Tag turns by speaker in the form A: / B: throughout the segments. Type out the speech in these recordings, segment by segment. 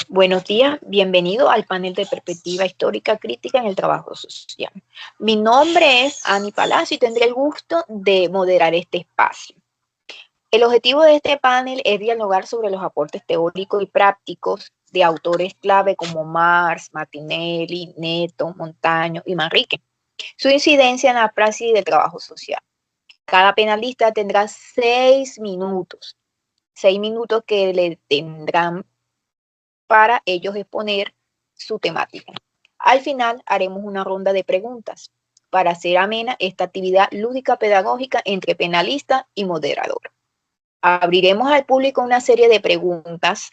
A: Buenos días, bienvenido al panel de perspectiva histórica crítica en el trabajo social. Mi nombre es Ani Palacio y tendré el gusto de moderar este espacio. El objetivo de este panel es dialogar sobre los aportes teóricos y prácticos de autores clave como Marx, Martinelli, Neto, Montaño y Manrique. Su incidencia en la praxis del trabajo social. Cada panelista tendrá 6 minutos que le tendrán para ellos exponer su temática. Al final haremos una ronda de preguntas para hacer amena esta actividad lúdica pedagógica entre penalista y moderador. Abriremos al público una serie de preguntas.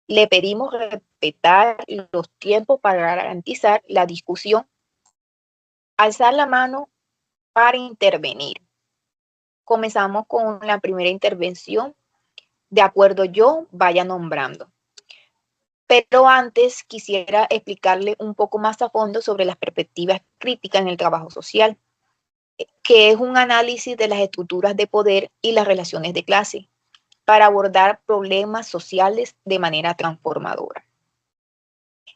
A: Le pedimos respetar los tiempos para garantizar la discusión. Alzar la mano para intervenir. Comenzamos con la primera intervención. De acuerdo, yo vaya nombrando. Pero antes quisiera explicarle un poco más a fondo sobre las perspectivas críticas en el trabajo social, que es un análisis de las estructuras de poder y las relaciones de clase para abordar problemas sociales de manera transformadora.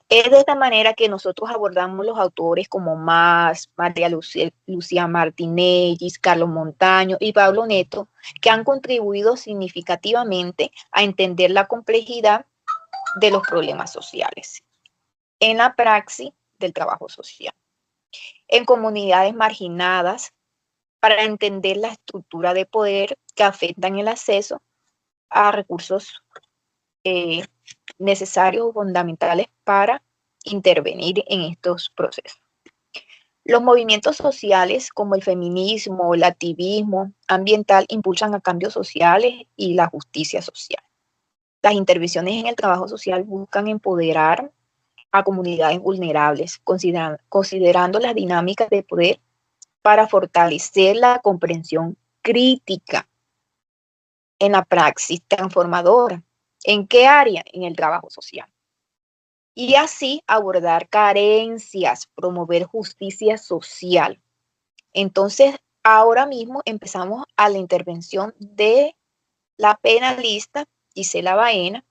A: Es de esta manera que nosotros abordamos los autores como Marx, María Lucía Martinelli, Carlos Montaño y Pablo Neto, que han contribuido significativamente a entender la complejidad de los problemas sociales en la praxis del trabajo social, en comunidades marginadas, para entender la estructura de poder que afectan el acceso a recursos necesarios o fundamentales para intervenir en estos procesos. Los movimientos sociales como el feminismo, el activismo ambiental impulsan a cambios sociales y la justicia social. Las intervenciones en el trabajo social buscan empoderar a comunidades vulnerables, considerando las dinámicas de poder para fortalecer la comprensión crítica en la praxis transformadora. ¿En qué área? En el trabajo social. Y así abordar carencias, promover justicia social. Entonces, ahora mismo empezamos a la intervención de la penalista Gisela Baena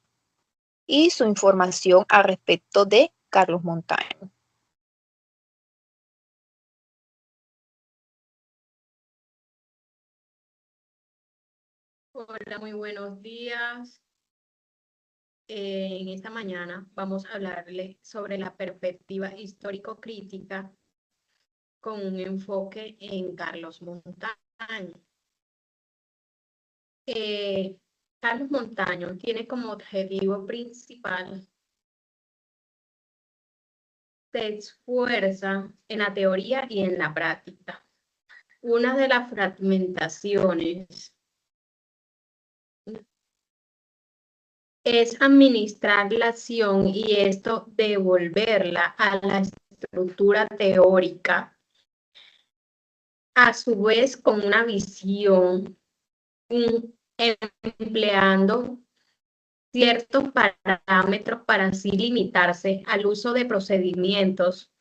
A: y su información al respecto de Carlos Montaño.
B: Hola, muy buenos días. En esta mañana vamos a hablarles sobre la perspectiva histórico-crítica con un enfoque en Carlos Montaño. Carlos Montaño tiene como objetivo principal, se esfuerza en la teoría y en la práctica. Una de las fragmentaciones es administrar la acción y esto devolverla a la estructura teórica, a su vez con una visión, empleando ciertos parámetros para así limitarse al uso de procedimientos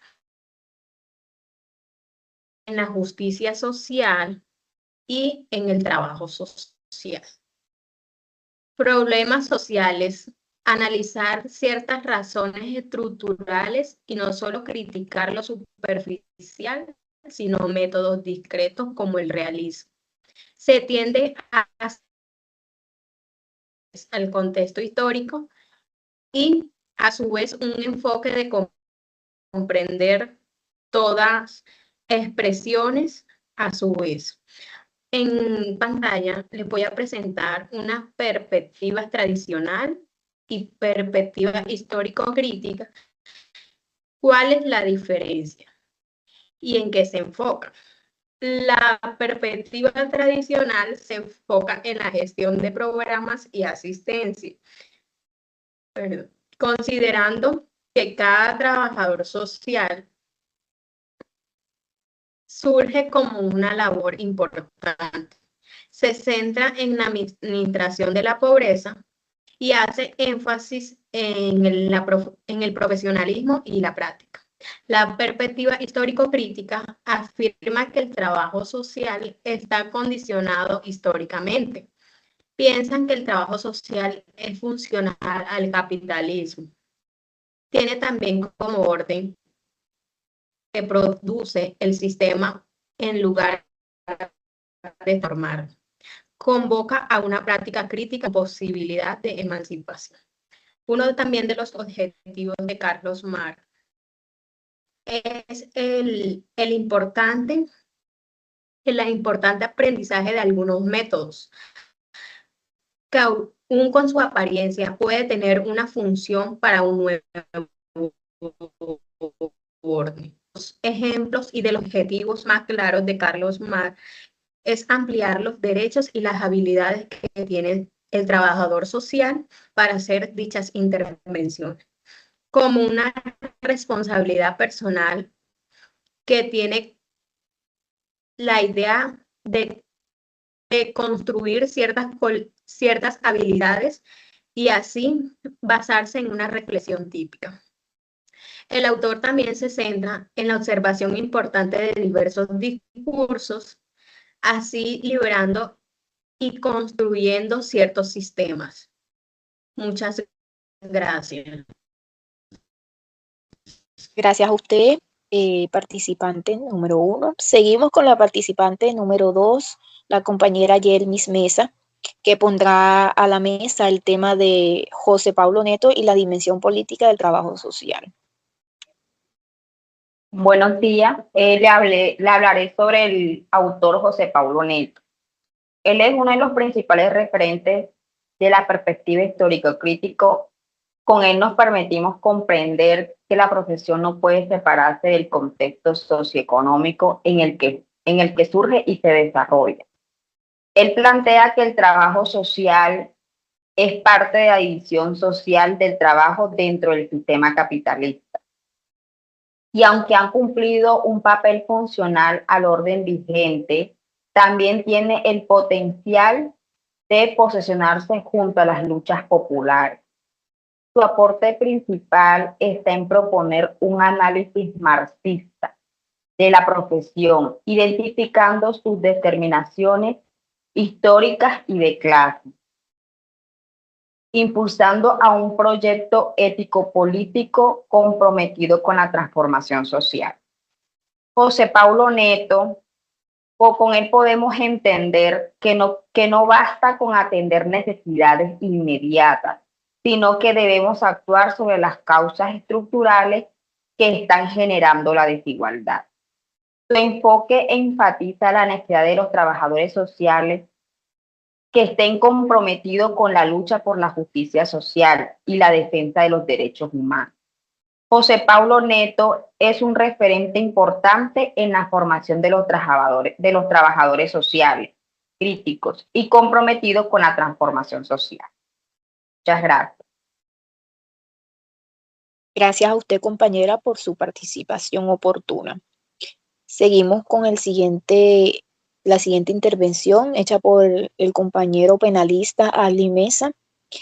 B: en la justicia social y en el trabajo social. Problemas sociales, analizar ciertas razones estructurales y no solo criticar lo superficial, sino métodos discretos como el realismo. Se tiende al contexto histórico y a su vez un enfoque de comprender todas expresiones a su vez. En pantalla les voy a presentar una perspectiva tradicional y perspectiva histórico-crítica. ¿Cuál es la diferencia? ¿Y en qué se enfoca? La perspectiva tradicional se enfoca en la gestión de programas y asistencia, considerando que cada trabajador social surge como una labor importante. Se centra en la administración de la pobreza y hace énfasis en el profesionalismo y la práctica. La perspectiva histórico-crítica afirma que el trabajo social está condicionado históricamente. piensan que el trabajo social es funcional al capitalismo. Tiene también como orden que produce el sistema en lugar de formar. Convoca a una práctica crítica con posibilidad de emancipación. Uno también de los objetivos de Carlos Marx es el importante aprendizaje de algunos métodos que aún con su apariencia puede tener una función para un nuevo orden. Los ejemplos y de los objetivos más claros de Carlos Marx es ampliar los derechos y las habilidades que tiene el trabajador social para hacer dichas intervenciones, como una responsabilidad personal que tiene la idea de construir ciertas habilidades y así basarse en una reflexión típica. El autor también se centra en la observación importante de diversos discursos, así liberando y construyendo ciertos sistemas. Muchas gracias.
A: Gracias a usted, participante número 1. Seguimos con la participante número 2, la compañera Yelmis Mesa, que pondrá a la mesa el tema de José Pablo Neto y la dimensión política del trabajo social.
C: Buenos días. Le hablaré sobre el autor José Pablo Neto. Él es uno de los principales referentes de la perspectiva histórico-crítico. Con él nos permitimos comprender que la profesión no puede separarse del contexto socioeconómico en el que surge y se desarrolla. Él plantea que el trabajo social es parte de la división social del trabajo dentro del sistema capitalista. Y aunque han cumplido un papel funcional al orden vigente, también tiene el potencial de posicionarse junto a las luchas populares. Su aporte principal está en proponer un análisis marxista de la profesión, identificando sus determinaciones históricas y de clase, impulsando a un proyecto ético-político comprometido con la transformación social. José Pablo Neto, o con él podemos entender que no basta con atender necesidades inmediatas, sino que debemos actuar sobre las causas estructurales que están generando la desigualdad. Su enfoque enfatiza la necesidad de los trabajadores sociales que estén comprometidos con la lucha por la justicia social y la defensa de los derechos humanos. José Pablo Neto es un referente importante en la formación de los trabajadores sociales, críticos y comprometidos con la transformación social. Muchas gracias.
A: Gracias a usted, compañera, por su participación oportuna. Seguimos con la siguiente intervención hecha por el compañero penalista Ali Mesa,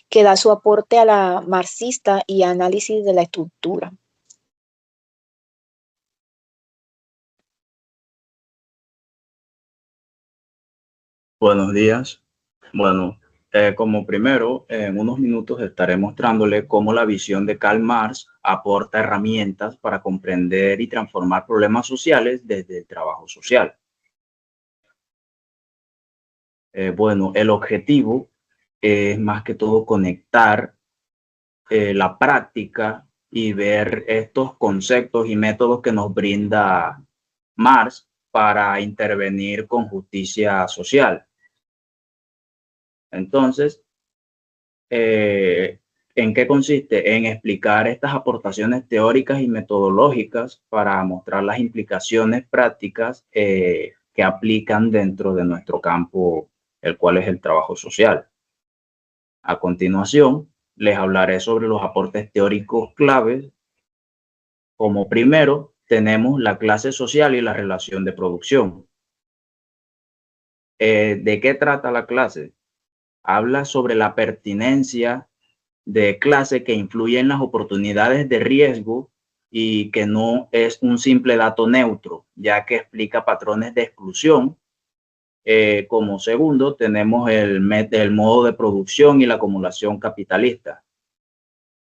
A: que da su aporte a la marxista y análisis de la estructura.
D: Buenos días. Bueno, como primero, en unos minutos estaré mostrándole cómo la visión de Karl Marx aporta herramientas para comprender y transformar problemas sociales desde el trabajo social. Bueno, el objetivo es más que todo conectar la práctica y ver estos conceptos y métodos que nos brinda Marx para intervenir con justicia social. Entonces, ¿en qué consiste? En explicar estas aportaciones teóricas y metodológicas para mostrar las implicaciones prácticas que aplican dentro de nuestro campo, el cual es el trabajo social. A continuación, les hablaré sobre los aportes teóricos claves. Como primero, tenemos la clase social y la relación de producción. ¿De qué trata la clase? Habla sobre la pertinencia de clase que influye en las oportunidades de riesgo y que no es un simple dato neutro, ya que explica patrones de exclusión Como segundo, tenemos el modo de producción y la acumulación capitalista.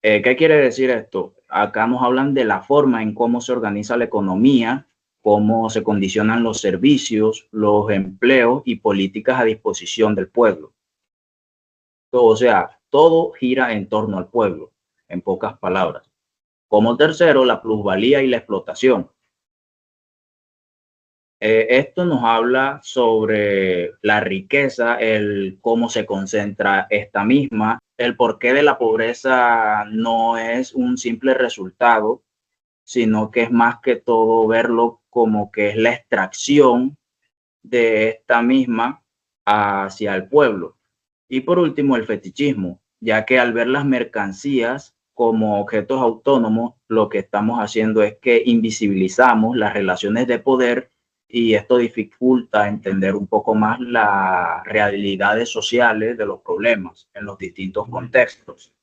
D: ¿Qué quiere decir esto? Acá nos hablan de la forma en cómo se organiza la economía, cómo se condicionan los servicios, los empleos y políticas a disposición del pueblo. O sea, todo gira en torno al pueblo, en pocas palabras. Como tercero, la plusvalía y la explotación. Esto nos habla sobre la riqueza, el cómo se concentra esta misma, el porqué de la pobreza no es un simple resultado, sino que es más que todo verlo como que es la extracción de esta misma hacia el pueblo. Y por último, el fetichismo, ya que al ver las mercancías como objetos autónomos, lo que estamos haciendo es que invisibilizamos las relaciones de poder y esto dificulta entender un poco más las realidades sociales de los problemas en los distintos contextos.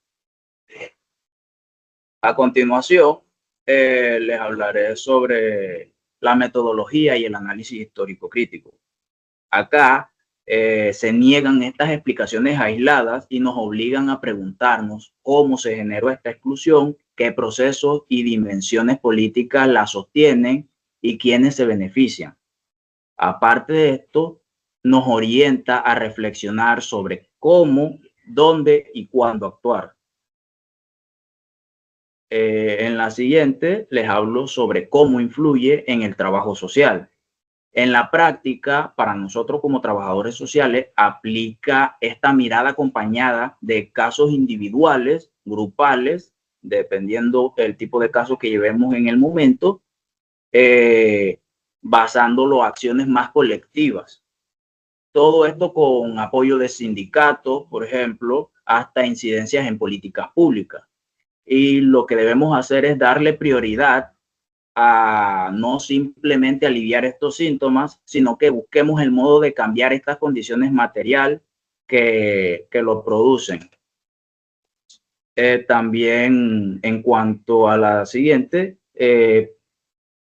D: A continuación, les hablaré sobre la metodología y el análisis histórico crítico. Acá se niegan estas explicaciones aisladas y nos obligan a preguntarnos cómo se generó esta exclusión, qué procesos y dimensiones políticas la sostienen y quiénes se benefician. Aparte de esto, nos orienta a reflexionar sobre cómo, dónde y cuándo actuar. En la siguiente les hablo sobre cómo influye en el trabajo social. En la práctica, para nosotros como trabajadores sociales, aplica esta mirada acompañada de casos individuales, grupales, dependiendo del tipo de caso que llevemos en el momento, basándolo en acciones más colectivas. Todo esto con apoyo de sindicatos, por ejemplo, hasta incidencias en políticas públicas. Y lo que debemos hacer es darle prioridad a no simplemente aliviar estos síntomas, sino que busquemos el modo de cambiar estas condiciones materiales que lo producen. También en cuanto a la siguiente,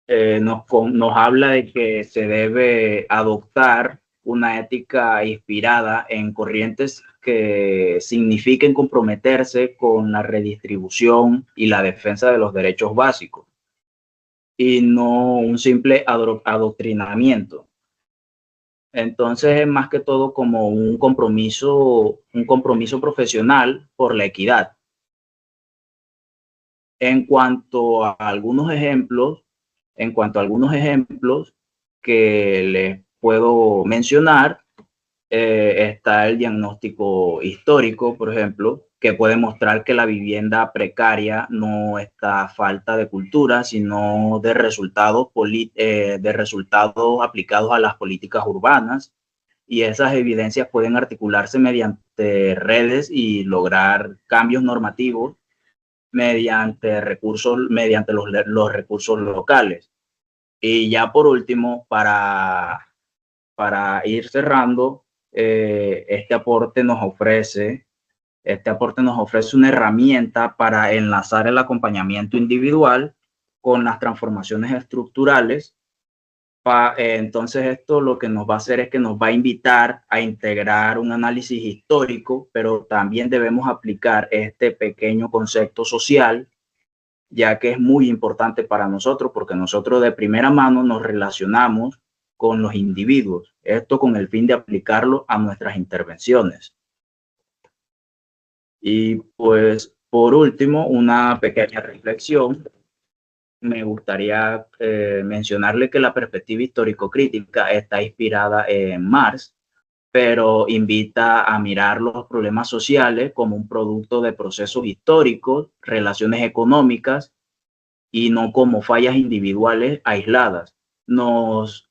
D: nos habla de que se debe adoptar una ética inspirada en corrientes que signifiquen comprometerse con la redistribución y la defensa de los derechos básicos y no un simple adoctrinamiento. Entonces es más que todo como un compromiso profesional por la equidad. En cuanto a algunos ejemplos, que les puedo mencionar, está el diagnóstico histórico, por ejemplo, que puede mostrar que la vivienda precaria no está a falta de cultura, sino de resultados aplicados a las políticas urbanas. Y esas evidencias pueden articularse mediante redes y lograr cambios normativos mediante los recursos locales. Y ya por último, para ir cerrando, este aporte nos ofrece una herramienta para enlazar el acompañamiento individual con las transformaciones estructurales. Entonces esto lo que nos va a hacer es que nos va a invitar a integrar un análisis histórico, pero también debemos aplicar este pequeño concepto social, ya que es muy importante para nosotros, porque nosotros de primera mano nos relacionamos con los individuos, esto con el fin de aplicarlo a nuestras intervenciones. Y pues, por último, una pequeña reflexión. Me gustaría mencionarle que la perspectiva histórico-crítica está inspirada en Marx, pero invita a mirar los problemas sociales como un producto de procesos históricos, relaciones económicas y no como fallas individuales aisladas. Nos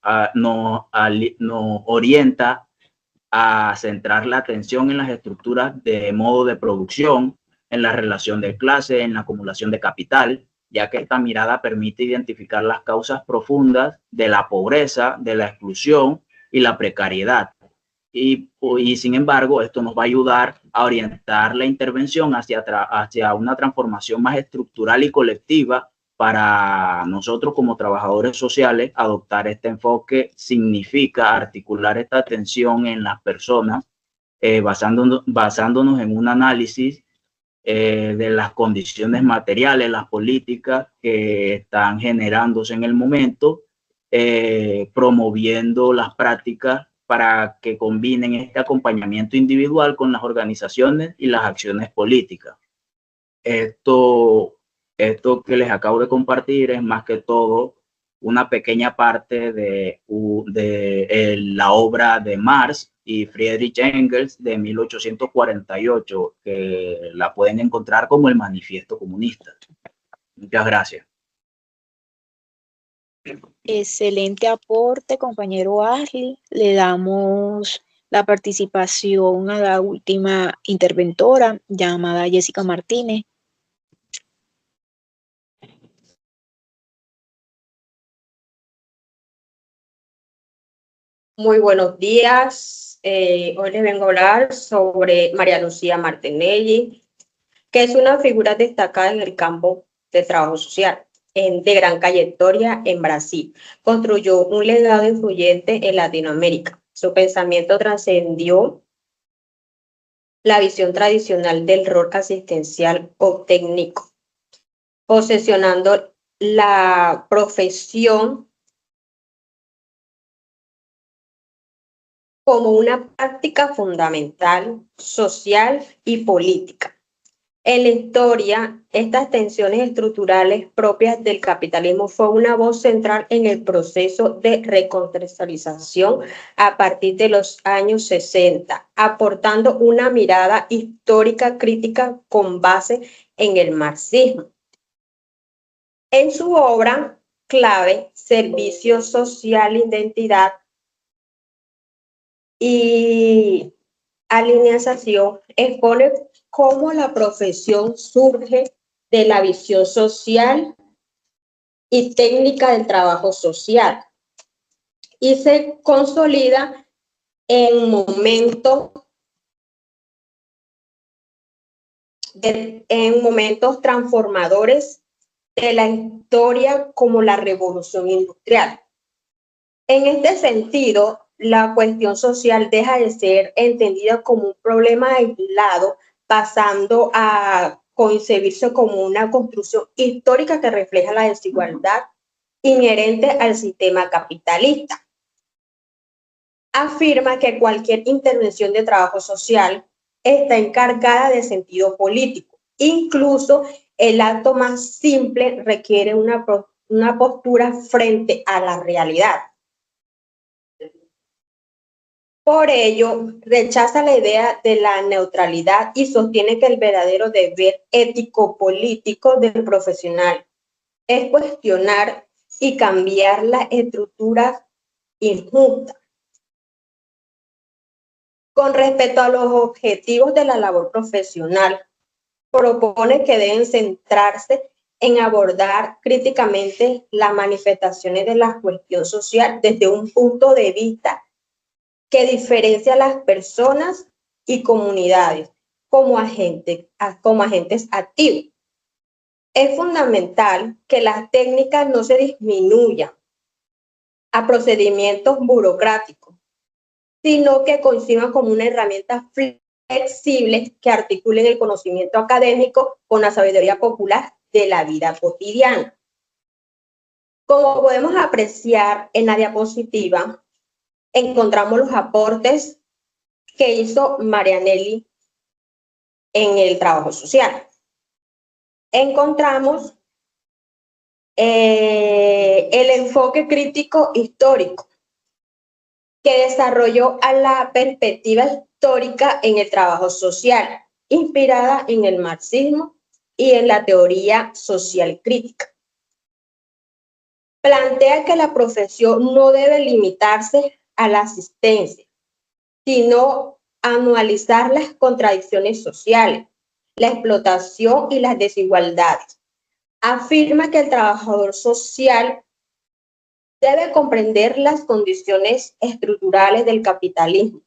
D: orienta a centrar la atención en las estructuras de modo de producción, en la relación de clase, en la acumulación de capital, ya que esta mirada permite identificar las causas profundas de la pobreza, de la exclusión y la precariedad. Y sin embargo, esto nos va a ayudar a orientar la intervención hacia una transformación más estructural y colectiva Para nosotros como trabajadores sociales, adoptar este enfoque significa articular esta atención en las personas, basándonos en un análisis de las condiciones materiales, las políticas que están generándose en el momento, promoviendo las prácticas para que combinen este acompañamiento individual con las organizaciones y las acciones políticas. Esto que les acabo de compartir es más que todo una pequeña parte de la obra de Marx y Friedrich Engels de 1848, que la pueden encontrar como el Manifiesto Comunista. Muchas gracias.
A: Excelente aporte, compañero Ashley. Le damos la participación a la última interventora, llamada Jessica Martínez.
E: Muy buenos días. Hoy les vengo a hablar sobre María Lucía Martinelli, que es una figura destacada en el campo del trabajo social, de gran trayectoria en Brasil. Construyó un legado influyente en Latinoamérica. Su pensamiento trascendió la visión tradicional del rol asistencial o técnico, posesionando la profesión como una práctica fundamental, social y política. En la historia, estas tensiones estructurales propias del capitalismo fue una voz central en el proceso de recontextualización a partir de los años 60, aportando una mirada histórica crítica con base en el marxismo. En su obra clave, Servicio Social, Identidad y Alineación, expone cómo la profesión surge de la visión social y técnica del trabajo social y se consolida en momentos transformadores de la historia como la Revolución Industrial. En este sentido, la cuestión social deja de ser entendida como un problema aislado, pasando a concebirse como una construcción histórica que refleja la desigualdad inherente al sistema capitalista. Afirma que cualquier intervención de trabajo social está encargada de sentido político. Incluso el acto más simple requiere una postura frente a la realidad. Por ello, rechaza la idea de la neutralidad y sostiene que el verdadero deber ético-político del profesional es cuestionar y cambiar las estructuras injustas. Con respecto a los objetivos de la labor profesional, propone que deben centrarse en abordar críticamente las manifestaciones de la cuestión social desde un punto de vista que diferencia a las personas y comunidades como agentes activos. Es fundamental que las técnicas no se disminuyan a procedimientos burocráticos, sino que conciban como una herramienta flexible que articulen el conocimiento académico con la sabiduría popular de la vida cotidiana. Como podemos apreciar en la diapositiva, encontramos los aportes que hizo Marianelli en el trabajo social. Encontramos el enfoque crítico histórico que desarrolló a la perspectiva histórica en el trabajo social, inspirada en el marxismo y en la teoría social crítica. Plantea que la profesión no debe limitarse a la asistencia, sino anualizar las contradicciones sociales, la explotación y las desigualdades. Afirma que el trabajador social debe comprender las condiciones estructurales del capitalismo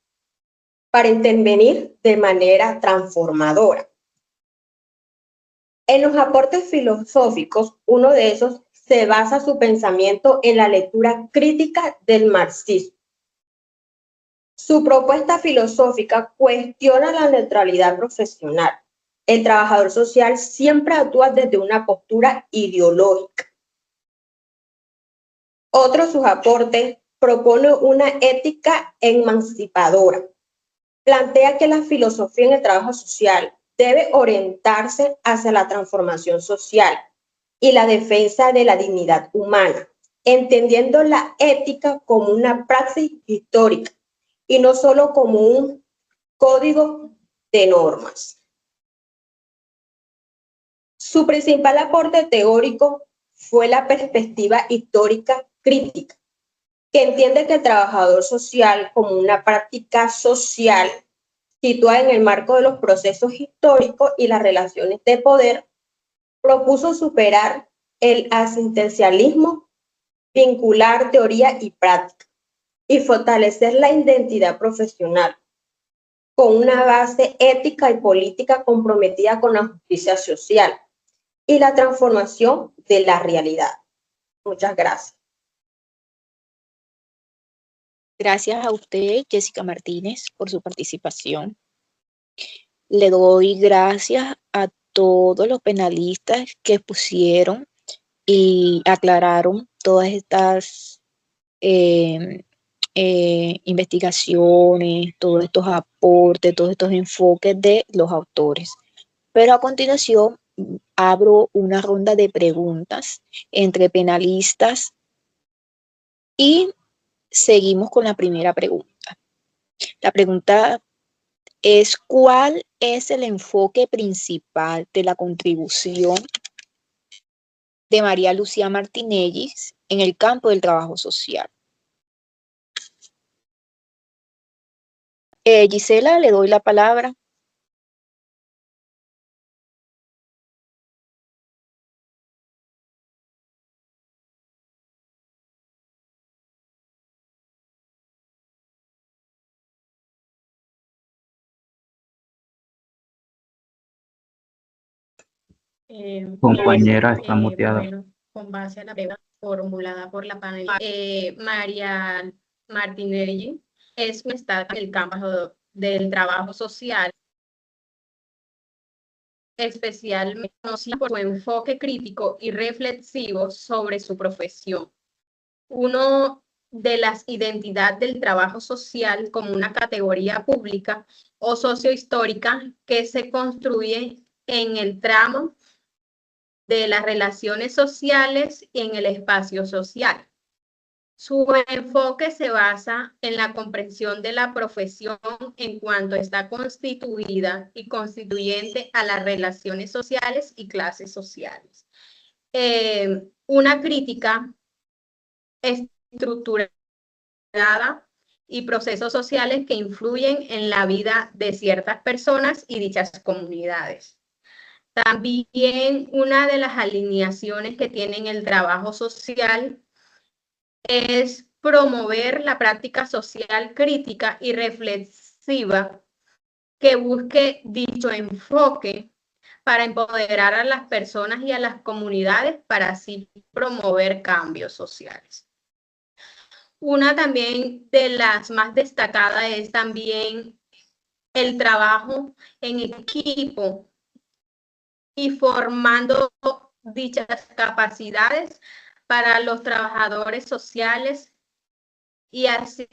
E: para intervenir de manera transformadora. En los aportes filosóficos, uno de esos se basa su pensamiento en la lectura crítica del marxismo. Su propuesta filosófica cuestiona la neutralidad profesional. El trabajador social siempre actúa desde una postura ideológica. Otro de sus aportes propone una ética emancipadora. Plantea que la filosofía en el trabajo social debe orientarse hacia la transformación social y la defensa de la dignidad humana, entendiendo la ética como una praxis histórica y no solo como un código de normas. Su principal aporte teórico fue la perspectiva histórica crítica, que entiende que el trabajador social como una práctica social situada en el marco de los procesos históricos y las relaciones de poder, propuso superar el asistencialismo, vincular teoría y práctica y fortalecer la identidad profesional con una base ética y política comprometida con la justicia social y la transformación de la realidad. Muchas gracias.
A: Gracias a usted, Jessica Martínez, por su participación. Le doy gracias a todos los penalistas que expusieron y aclararon todas estas investigaciones, todos estos aportes, todos estos enfoques de los autores. Pero a continuación abro una ronda de preguntas entre penalistas y seguimos con la primera pregunta. La pregunta es: ¿cuál es el enfoque principal de la contribución de María Lucía Martinelli en el campo del trabajo social? Gisela, le doy la palabra.
D: Compañera, está muteada.
B: Bueno, con base a la pregunta formulada por la panel, María Martinelli es un estado en el campo del trabajo social, especialmente conocida por su enfoque crítico y reflexivo sobre su profesión. Uno de las identidades del trabajo social como una categoría pública o sociohistórica que se construye en el tramo de las relaciones sociales y en el espacio social. Su enfoque se basa en la comprensión de la profesión en cuanto está constituida y constituyente a las relaciones sociales y clases sociales. Una crítica estructurada y procesos sociales que influyen en la vida de ciertas personas y dichas comunidades. También una de las alineaciones que tienen el trabajo social es promover la práctica social crítica y reflexiva que busque dicho enfoque para empoderar a las personas y a las comunidades para así promover cambios sociales. Una también de las más destacadas es también el trabajo en equipo y formando dichas capacidades para los trabajadores sociales y así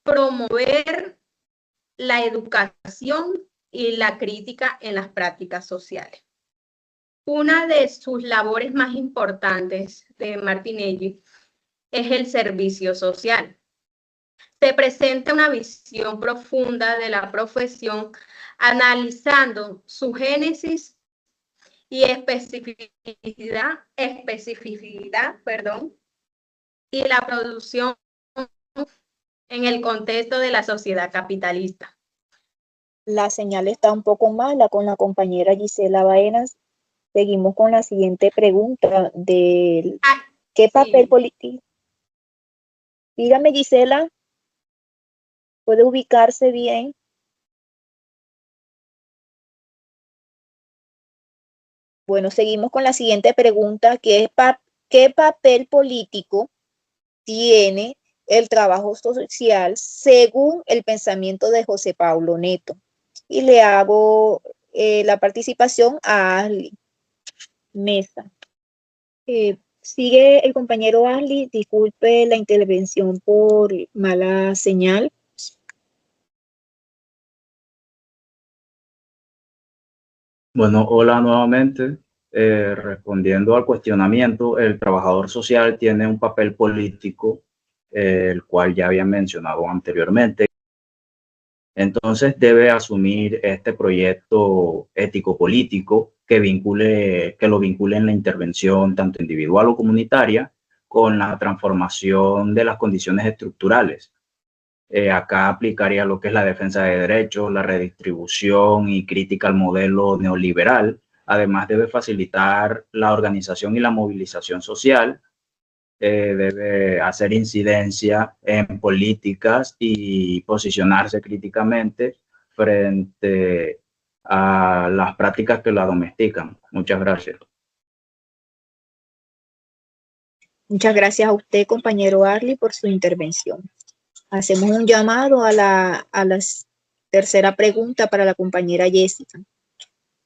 B: promover la educación y la crítica en las prácticas sociales. Una de sus labores más importantes de Martinelli es el servicio social. Se presenta una visión profunda de la profesión analizando su génesis y especificidad, y la producción en el contexto de la sociedad capitalista.
A: La señal está un poco mala con la compañera Gisela Baenas. Seguimos con la siguiente pregunta del ¿qué papel político? Dígame, Gisela, ¿puede ubicarse bien? Bueno, seguimos con la siguiente pregunta, que es ¿qué papel político tiene el trabajo social según el pensamiento de José Pablo Neto? Y le hago la participación a Ashley Mesa. Sigue el compañero Ashley, disculpe la intervención por mala señal.
D: Bueno, hola nuevamente. Respondiendo al cuestionamiento, el trabajador social tiene un papel político, el cual ya había mencionado anteriormente. Entonces debe asumir este proyecto ético-político que lo vincule en la intervención tanto individual o comunitaria con la transformación de las condiciones estructurales. Acá aplicaría lo que es la defensa de derechos, la redistribución y crítica al modelo neoliberal. Además, debe facilitar la organización y la movilización social, debe hacer incidencia en políticas y posicionarse críticamente frente a las prácticas que la domestican. Muchas gracias.
A: Muchas gracias a usted, compañero Arley, por su intervención. Hacemos un llamado a la tercera pregunta para la compañera Jessica.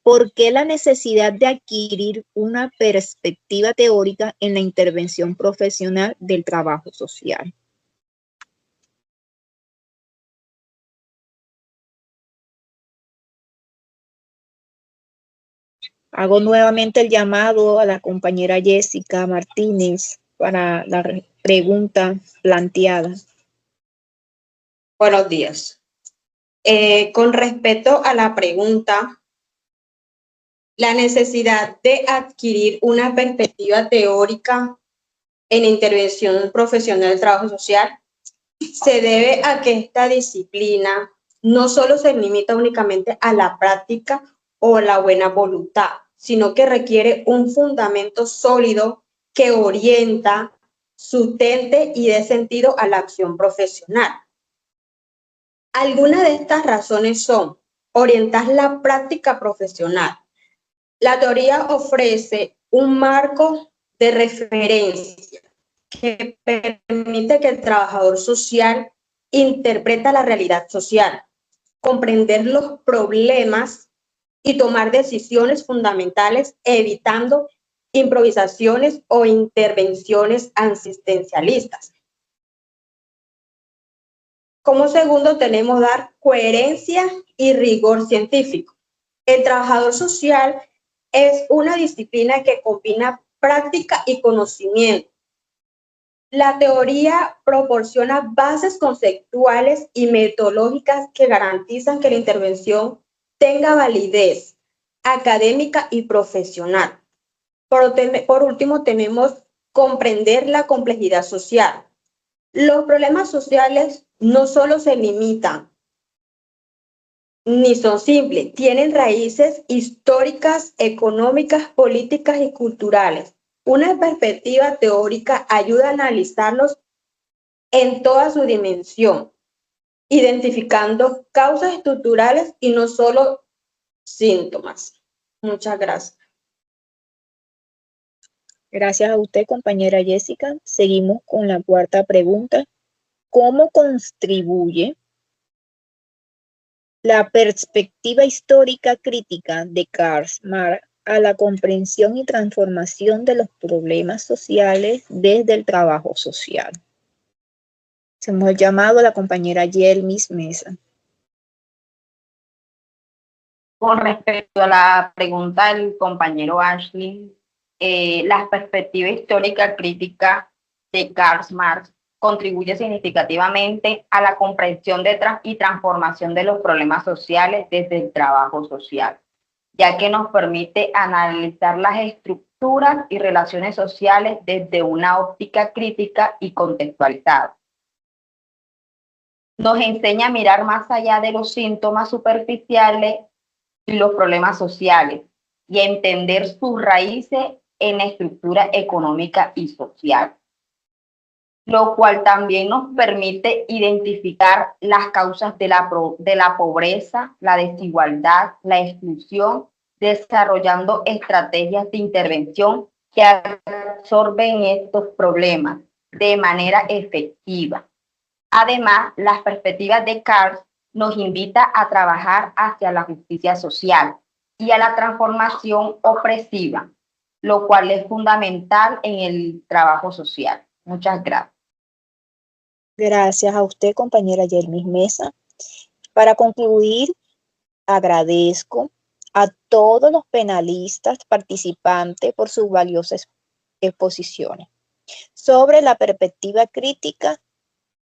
A: ¿Por qué la necesidad de adquirir una perspectiva teórica en la intervención profesional del trabajo social? Hago nuevamente el llamado a la compañera Jessica Martínez para la pregunta planteada.
E: Buenos días. Con respecto a la pregunta, la necesidad de adquirir una perspectiva teórica en intervención profesional del trabajo social se debe a que esta disciplina no solo se limita únicamente a la práctica o la buena voluntad, sino que requiere un fundamento sólido que orienta, sustente y dé sentido a la acción profesional. Algunas de estas razones son orientar la práctica profesional. La teoría ofrece un marco de referencia que permite que el trabajador social interpreta la realidad social, comprender los problemas y tomar decisiones fundamentales, evitando improvisaciones o intervenciones asistencialistas. Como segundo, tenemos dar coherencia y rigor científico. El trabajador social es una disciplina que combina práctica y conocimiento. La teoría proporciona bases conceptuales y metodológicas que garantizan que la intervención tenga validez académica y profesional. Por último, tenemos comprender la complejidad social. Los problemas sociales no solo se limitan ni son simples, tienen raíces históricas, económicas, políticas y culturales. Una perspectiva teórica ayuda a analizarlos en toda su dimensión, identificando causas estructurales y no solo síntomas. Muchas gracias.
A: Gracias a usted, compañera Jessica. Seguimos con la cuarta pregunta. ¿Cómo contribuye la perspectiva histórica crítica de Karl Marx a la comprensión y transformación de los problemas sociales desde el trabajo social? Hacemos el llamado a la compañera Yelmis Mesa.
C: Con respecto a la pregunta del compañero Ashley, la perspectiva histórica crítica de Karl Marx contribuye significativamente a la comprensión y transformación de los problemas sociales desde el trabajo social, ya que nos permite analizar las estructuras y relaciones sociales desde una óptica crítica y contextualizada. Nos enseña a mirar más allá de los síntomas superficiales y los problemas sociales y a entender sus raíces en la estructura económica y social, lo cual también nos permite identificar las causas de la pobreza, la desigualdad, la exclusión desarrollando estrategias de intervención que absorben estos problemas de manera efectiva. Además, las perspectivas de Carl nos invita a trabajar hacia la justicia social y a la transformación opresiva, lo cual es fundamental en el trabajo social. Muchas gracias.
A: Gracias a usted, compañera Yelmis Mesa. Para concluir, agradezco a todos los penalistas participantes por sus valiosas exposiciones sobre la perspectiva crítica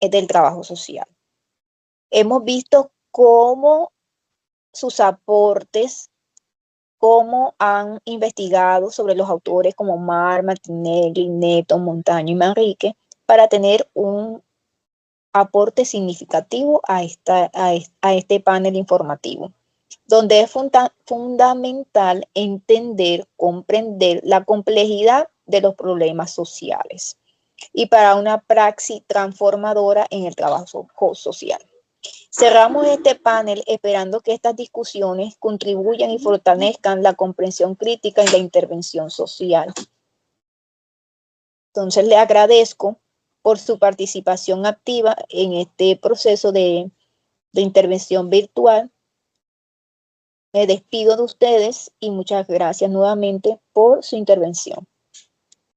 A: del trabajo social. Hemos visto cómo sus aportes, cómo han investigado sobre los autores como Mar, Martinelli, Neto, Montaño y Manrique para tener un aporte significativo a este panel informativo, donde es fundamental entender, comprender la complejidad de los problemas sociales y para una praxis transformadora en el trabajo social. Cerramos este panel esperando que estas discusiones contribuyan y fortalezcan la comprensión crítica y la intervención social. Entonces, le agradezco por su participación activa en este proceso de intervención virtual. Me despido de ustedes y muchas gracias nuevamente por su intervención.